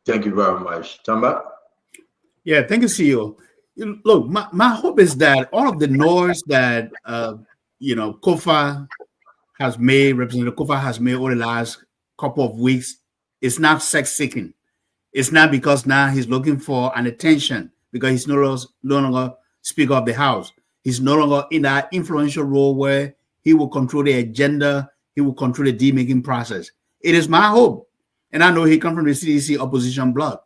Thank you very much. Tamba? Yeah, thank you, CEO. Look, my hope is that all of the noise that Kofa has made, Representative Kofa has made over the last couple of weeks, is not sex-seeking. It's not because now he's looking for an attention because he's no longer Speaker of the House. He's no longer in that influential role where he will control the agenda, he will control the deal-making process. It is my hope, and I know he comes from the CDC opposition bloc,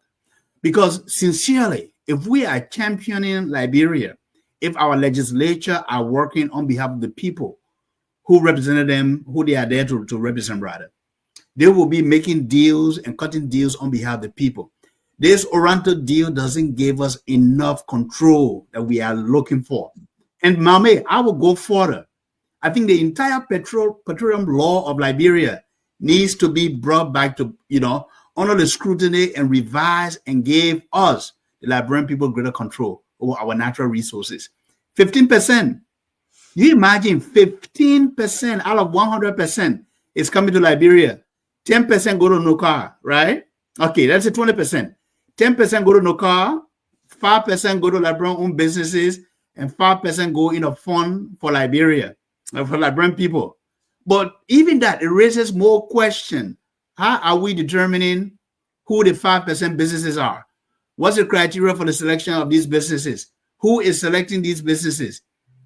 because sincerely, if we are championing Liberia, if our legislature are working on behalf of the people who represented them, who they are there to represent, rather, they will be making deals and cutting deals on behalf of the people. This Oranto deal doesn't give us enough control that we are looking for. And Mame, I will go further. I think the entire petroleum law of Liberia needs to be brought back to, under the scrutiny and revised and give us, the Liberian people, greater control over our natural resources. 15%. You imagine 15% out of 100% is coming to Liberia. 10% go to Nukar, right? Okay, that's a 20%. 10% go to Nukar, 5% go to Liberian-owned businesses, and 5% go in a fund for Liberia, for Liberian people. But even that, it raises more questions. How are we determining who the 5% businesses are? What's the criteria for the selection of these businesses? Who is selecting these businesses?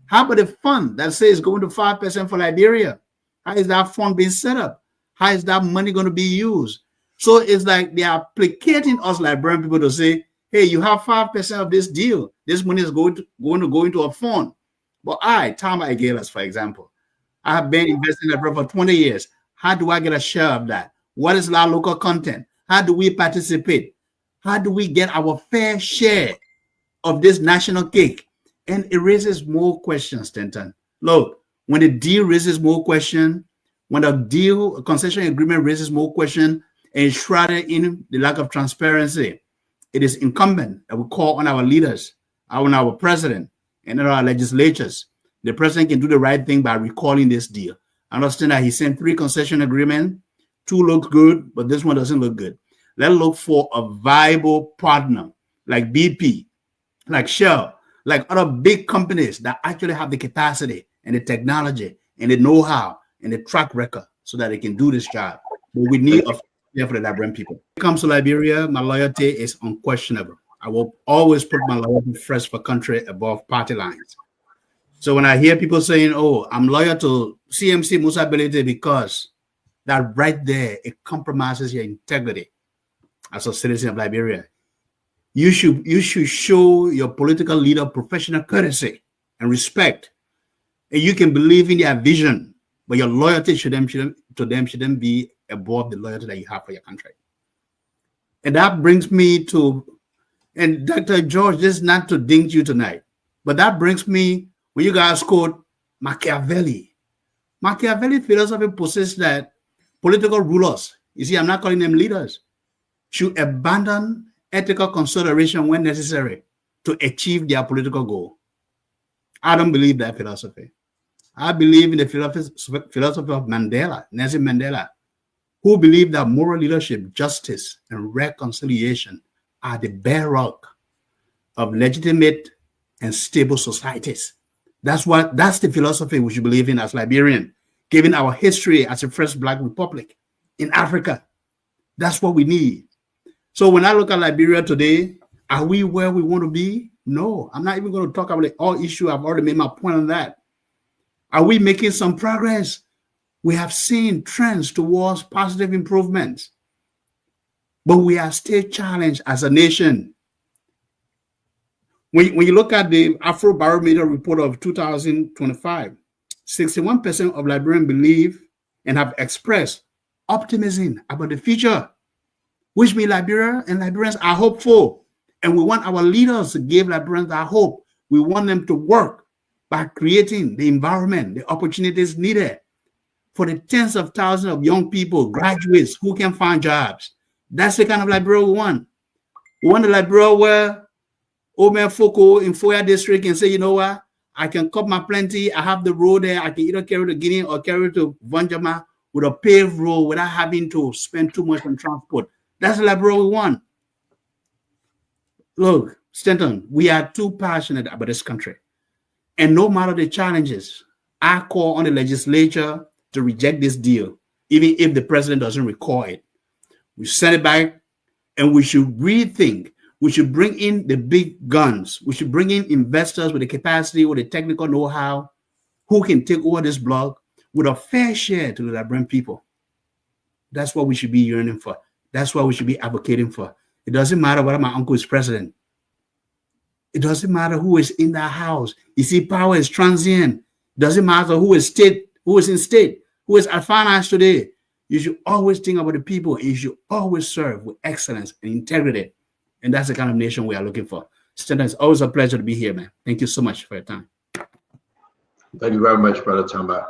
How about the fund that says going to 5% for Liberia? How is that fund being set up? How is that money going to be used? So it's like they are placating us Liberian people to say, hey, you have 5% of this deal. This money is going to go into a fund. But Tama Agelas, for example, I have been investing in Liberia for 20 years. How do I get a share of that? What is our local content? How do we participate? How do we get our fair share of this national cake? And it raises more questions, Stenton. Look, when the deal raises more questions, when a concession agreement raises more questions and shrouded in the lack of transparency, it is incumbent that we call on our leaders, on our president, and on our legislatures. The president can do the right thing by recalling this deal. I understand that he sent 3 concession agreements. 2 look good, but this one doesn't look good. Let's look for a viable partner like BP, like Shell, like other big companies that actually have the capacity and the technology and the know-how and the track record so that they can do this job. But we need a for the Liberian people. When it comes to Liberia, my loyalty is unquestionable. I will always put my loyalty first for country above party lines. So when I hear people saying, oh, I'm loyal to CMC Musa Ability because that right there, it compromises your integrity as a citizen of Liberia. You should show your political leader professional courtesy and respect. And you can believe in their vision, but your loyalty shouldn't be above the loyalty that you have for your country. And that brings me to, and Dr. George, this is not to ding you tonight, but that brings me, when you guys quote Machiavelli. Machiavelli philosophy possesses that political rulers, you see, I'm not calling them leaders, should abandon ethical consideration when necessary to achieve their political goal. I don't believe that philosophy. I believe in the philosophy of Mandela, Nelson Mandela, who believed that moral leadership, justice, and reconciliation are the bedrock of legitimate and stable societies. That's the philosophy we should believe in as Liberian, given our history as the first Black republic in Africa. That's what we need. So when I look at Liberia today, are we where we want to be? No, I'm not even going to talk about the all issue. I've already made my point on that. Are we making some progress? We have seen trends towards positive improvements, but we are still challenged as a nation. When you look at the Afrobarometer report of 2025, 61% of Liberians believe and have expressed optimism about the future, which means Liberia and Liberians are hopeful. And we want our leaders to give Liberians that hope. We want them to work by creating the environment, the opportunities needed for the tens of thousands of young people, graduates who can find jobs. That's the kind of Liberia we want. We want a Liberia where Omer Foko in Foya district can say, you know what, I can cut my plenty, I have the road there, I can either carry to Guinea or carry to Vanjama with a paved road without having to spend too much on transport. That's the Liberia we want. Look, Stanton, we are too passionate about this country. And no matter the challenges, I call on the legislature to reject this deal, even if the president doesn't recall it. We send it back, and we should rethink. We should bring in the big guns. We should bring in investors with the capacity, with the technical know-how, who can take over this block with a fair share to the Liberian people. That's what we should be yearning for. That's what we should be advocating for. It doesn't matter whether my uncle is president. It doesn't matter who is in that house. You see, power is transient. It doesn't matter who is in state, who is at finance today. You should always think about the people, and you should always serve with excellence and integrity. And that's the kind of nation we are looking for. Stanton, it's always a pleasure to be here, man. Thank you so much for your time. Thank you very much, Brother Tamba.